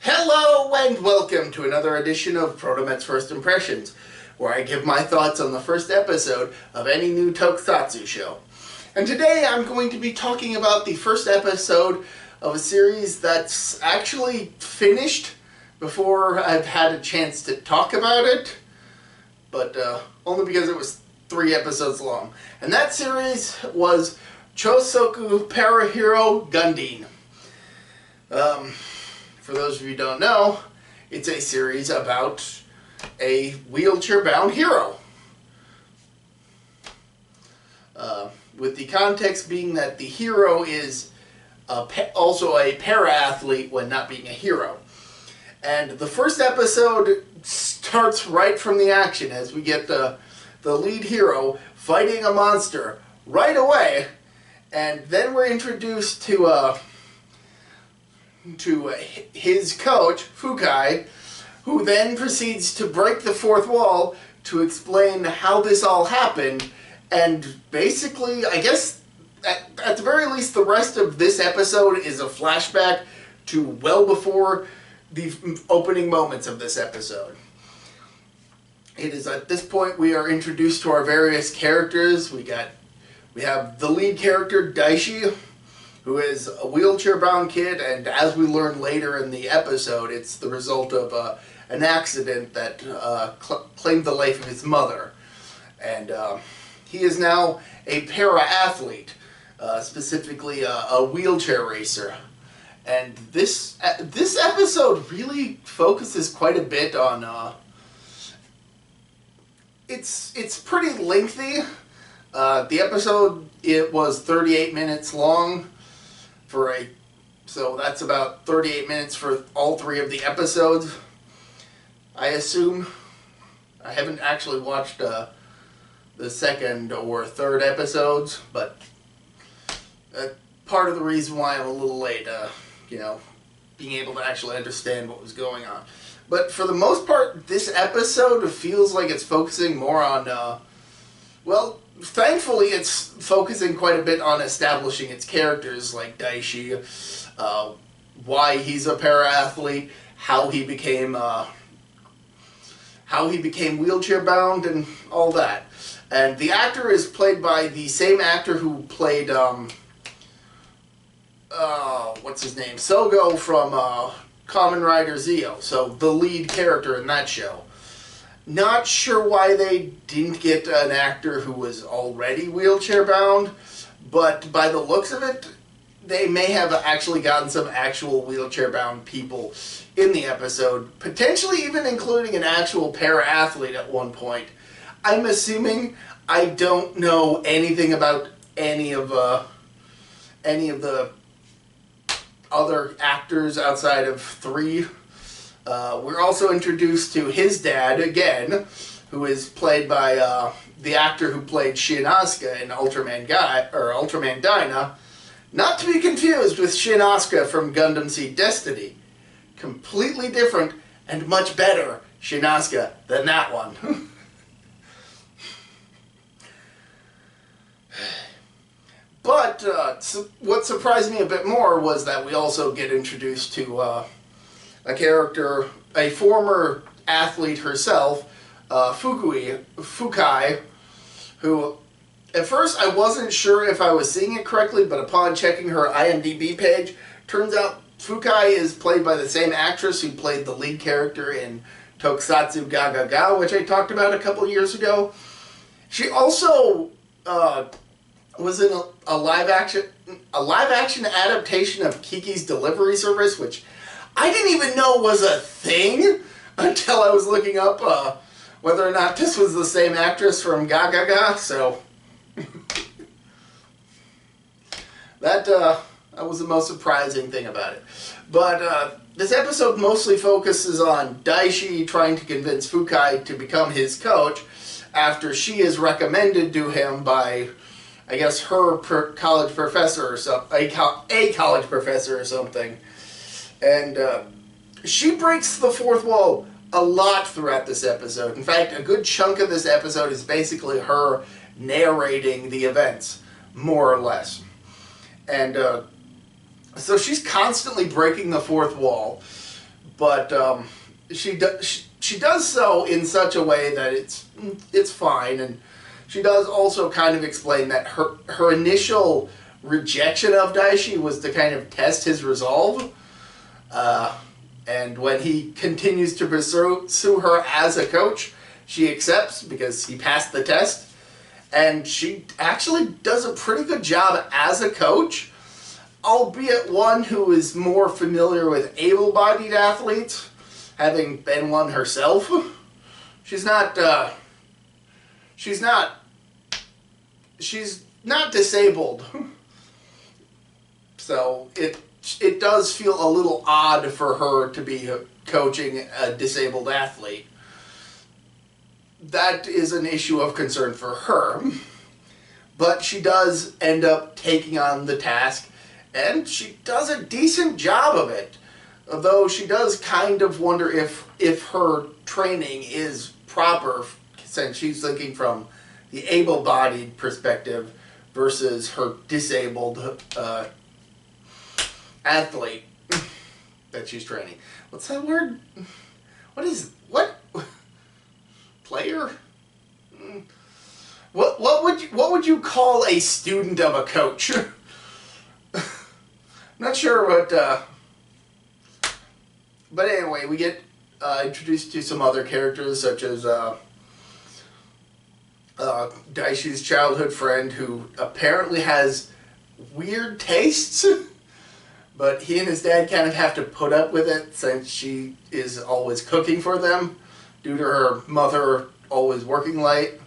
Hello and welcome to another edition of ProtoMet's First Impressions, where I give my thoughts on the first episode of any new tokusatsu show. And today I'm going to be talking about the first episode of a series that's actually finished before I've had a chance to talk about it, but only because it was 3 episodes long. And that series was Chousoku Parahero Gandine. For those of you who don't know, it's a series about a wheelchair-bound hero. With the context being that the hero is also a para-athlete when not being a hero. And the first episode starts right from the action as we get the lead hero fighting a monster right away. And then we're introduced to his coach, Fukai, who then proceeds to break the fourth wall to explain how this all happened. And basically, I guess, at the very least, the rest of this episode is a flashback to well before the opening moments of this episode. It is at this point we are introduced to our various characters. We have the lead character, Daishi, who is a wheelchair-bound kid, and as we learn later in the episode, it's the result of an accident that claimed the life of his mother. And he is now a para-athlete, specifically a wheelchair racer. And this episode really focuses quite a bit on... It's pretty lengthy. The episode, it was 38 minutes long. So that's about 38 minutes for all 3 of the episodes, I assume. I haven't actually watched the second or third episodes, but part of the reason why I'm a little late, being able to actually understand what was going on. But for the most part, this episode feels like it's focusing more on, thankfully, it's focusing quite a bit on establishing its characters, like Daishi, why he's a para-athlete, how he became wheelchair-bound, and all that. And the actor is played by the same actor who played, what's his name? Sogo from Kamen Rider Zeo, so the lead character in that show. Not sure why they didn't get an actor who was already wheelchair-bound, but by the looks of it, they may have actually gotten some actual wheelchair-bound people in the episode, potentially even including an actual para-athlete at one point. I'm assuming. I don't know anything about any of the other actors outside of 3. We're also introduced to his dad again, who is played by the actor who played Shin Asuka in Ultraman Dyna, not to be confused with Shin Asuka from Gundam Seed Destiny. Completely different and much better Shin Asuka than that one. But what surprised me a bit more was that we also get introduced to a character, a former athlete herself, Fukai, who at first I wasn't sure if I was seeing it correctly, but upon checking her IMDb page, turns out Fukai is played by the same actress who played the lead character in Tokusatsu Ga Ga Ga, which I talked about a couple years ago. She also was in a live action adaptation of Kiki's Delivery Service, which I didn't even know was a thing until I was looking up whether or not this was the same actress from Ga Ga Ga, so that was the most surprising thing about it. But this episode mostly focuses on Daishi trying to convince Fukai to become his coach after she is recommended to him by, I guess, her college professor or something, a college professor or something. And she breaks the fourth wall a lot throughout this episode. In fact, a good chunk of this episode is basically her narrating the events, more or less. And so she's constantly breaking the fourth wall, but she does so in such a way that it's fine, and she does also kind of explain that her initial rejection of Daishi was to kind of test his resolve, and when he continues to pursue her as a coach, she accepts because he passed the test, and she actually does a pretty good job as a coach, albeit one who is more familiar with able-bodied athletes, having been one herself. She's not disabled. So it does feel a little odd for her to be coaching a disabled athlete. That is an issue of concern for her. But she does end up taking on the task, and she does a decent job of it. Although she does kind of wonder if her training is proper, since she's thinking from the able-bodied perspective versus her disabled athlete that she's training. What's that word? What? Player? What would you call a student of a coach? Not sure what. But anyway, we get introduced to some other characters, such as Daishi's childhood friend, who apparently has weird tastes, but he and his dad kind of have to put up with it since she is always cooking for them due to her mother always working late.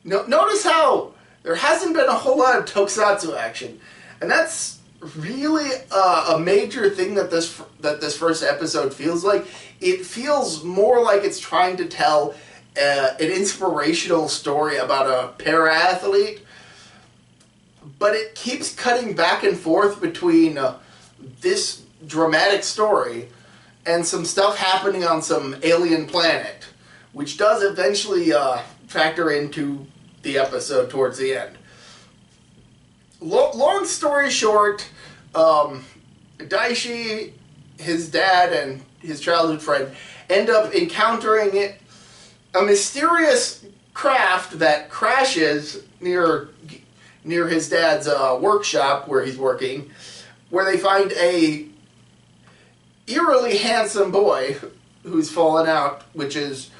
Notice how there hasn't been a whole lot of tokusatsu action, and that's really a major thing that this first episode feels like. It feels more like it's trying to tell an inspirational story about a para-athlete, but it keeps cutting back and forth between this dramatic story and some stuff happening on some alien planet, which does eventually factor into the episode towards the end. Long story short, Daishi, his dad, and his childhood friend end up encountering a mysterious craft that crashes near his dad's workshop where he's working, where they find a eerily handsome boy who's fallen out, which is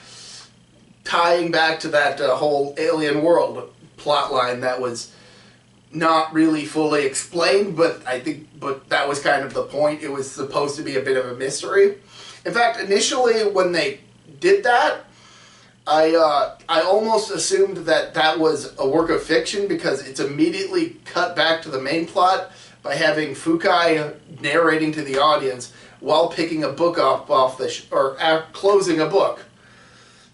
tying back to that whole alien world plotline that was not really fully explained, but that was kind of the point. It was supposed to be a bit of a mystery. In fact, initially when they did that, I almost assumed that was a work of fiction, because it's immediately cut back to the main plot by having Fukai narrating to the audience while picking a book up closing a book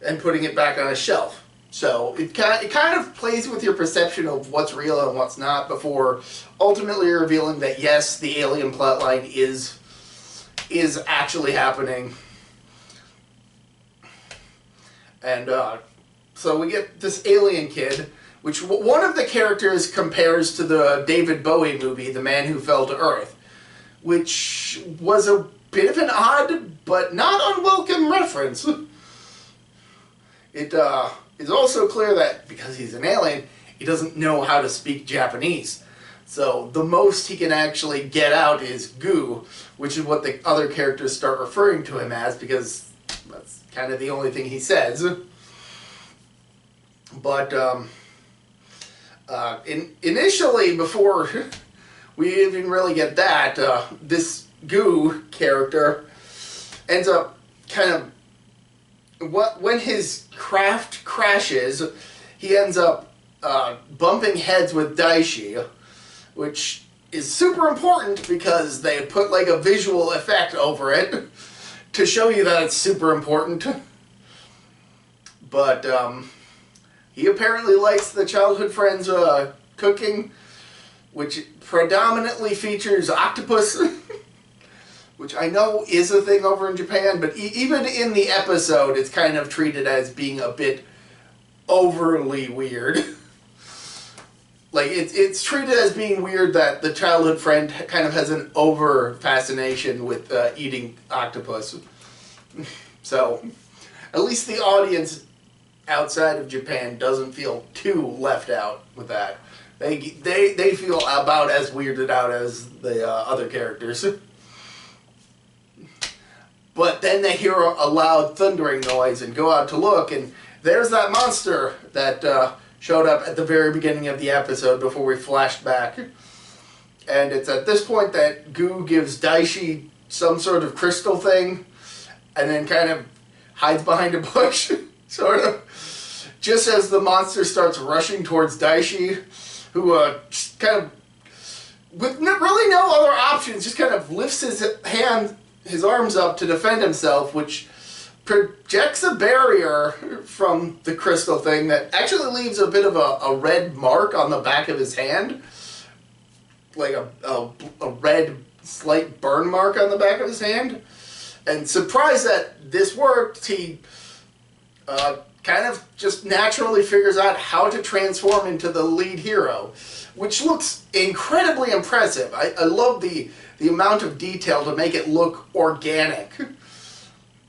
and putting it back on a shelf. So it kind of plays with your perception of what's real and what's not before ultimately revealing that yes, the alien plotline is actually happening. And so we get this alien kid, which one of the characters compares to the David Bowie movie, The Man Who Fell to Earth, which was a bit of an odd but not unwelcome reference. It is also clear that because he's an alien, he doesn't know how to speak Japanese. So the most he can actually get out is goo, which is what the other characters start referring to him as, because that's kind of the only thing he says. But initially, before we even really get that, this goo character ends up kind of, when his craft crashes, he ends up bumping heads with Daishi, which is super important because they put like a visual effect over it to show you that it's super important. But he apparently likes the childhood friend's cooking, which predominantly features octopus, which I know is a thing over in Japan, but even in the episode, it's kind of treated as being a bit overly weird. like it's treated as being weird that the childhood friend kind of has an over fascination with eating octopus. So at least the audience outside of Japan doesn't feel too left out with that. They feel about as weirded out as the other characters. But then they hear a loud thundering noise and go out to look, and there's that monster that showed up at the very beginning of the episode before we flashed back. And it's at this point that Goo gives Daishi some sort of crystal thing, and then kind of hides behind a bush, sort of. Just as the monster starts rushing towards Daishi, who kind of, with really no other options, just kind of lifts his arms up to defend himself, which projects a barrier from the crystal thing that actually leaves a bit of a red mark on the back of his hand. Like a red slight burn mark on the back of his hand. And surprised that this worked, he kind of just naturally figures out how to transform into the lead hero, which looks incredibly impressive. I love the amount of detail to make it look organic.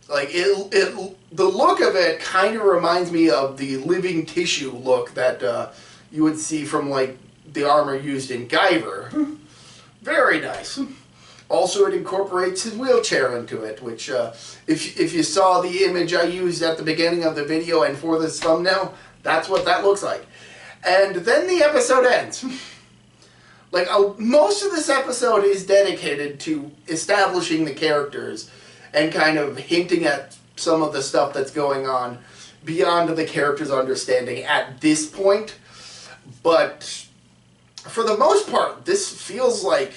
Like, the look of it kind of reminds me of the living tissue look that you would see from, like, the armor used in Guyver. Very nice. Also, it incorporates his wheelchair into it, which, if you saw the image I used at the beginning of the video and for this thumbnail, that's what that looks like. And then the episode ends. Like, most of this episode is dedicated to establishing the characters and kind of hinting at some of the stuff that's going on beyond the characters' understanding at this point. But for the most part, this feels like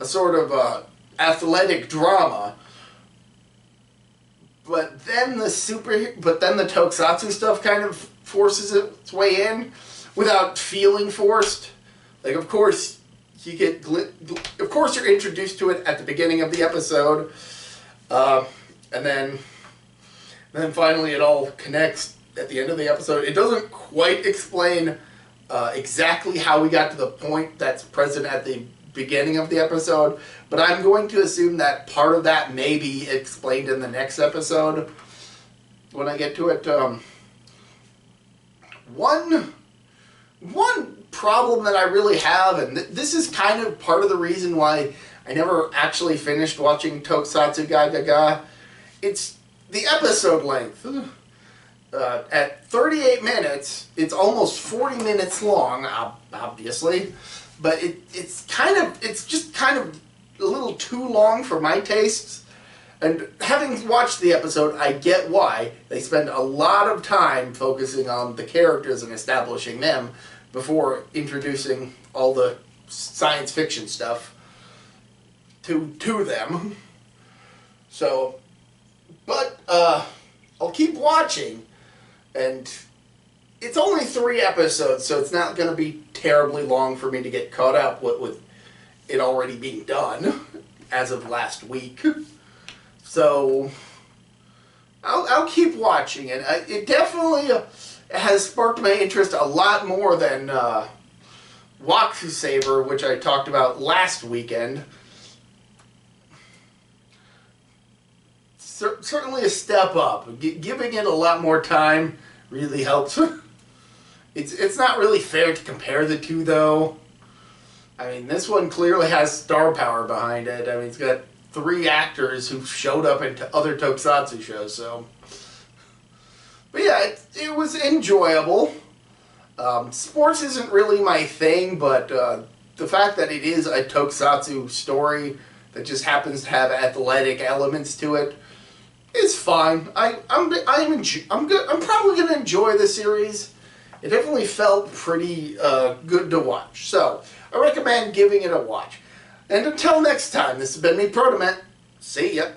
a sort of athletic drama. But then the tokusatsu stuff kind of forces its way in without feeling forced. Like, of course, you're introduced to it at the beginning of the episode, and then finally it all connects at the end of the episode. It doesn't quite explain exactly how we got to the point that's present at the beginning of the episode, but I'm going to assume that part of that may be explained in the next episode when I get to it. One problem that I really have, and this is kind of part of the reason why I never actually finished watching Tokusatsu Gaga, it's the episode length. At 38 minutes, it's almost 40 minutes long, obviously, but it's just kind of a little too long for my tastes. And having watched the episode, I get why. They spend a lot of time focusing on the characters and establishing them before introducing all the science fiction stuff to them. So, but I'll keep watching, and it's only 3 episodes, so it's not going to be terribly long for me to get caught up with it already being done as of last week. So I'll keep watching it. It definitely has sparked my interest a lot more than Wakfu Saber, which I talked about last weekend. Certainly a step up. Giving it a lot more time really helps. It's not really fair to compare the two, though. I mean, this one clearly has star power behind it. I mean, it's got 3 actors who showed up into other tokusatsu shows, so. But yeah, it was enjoyable. Sports isn't really my thing, but the fact that it is a tokusatsu story that just happens to have athletic elements to it is fine. I'm probably gonna enjoy the series. It definitely felt pretty good to watch, so I recommend giving it a watch. And until next time, this has been me, ProtoMet. See ya.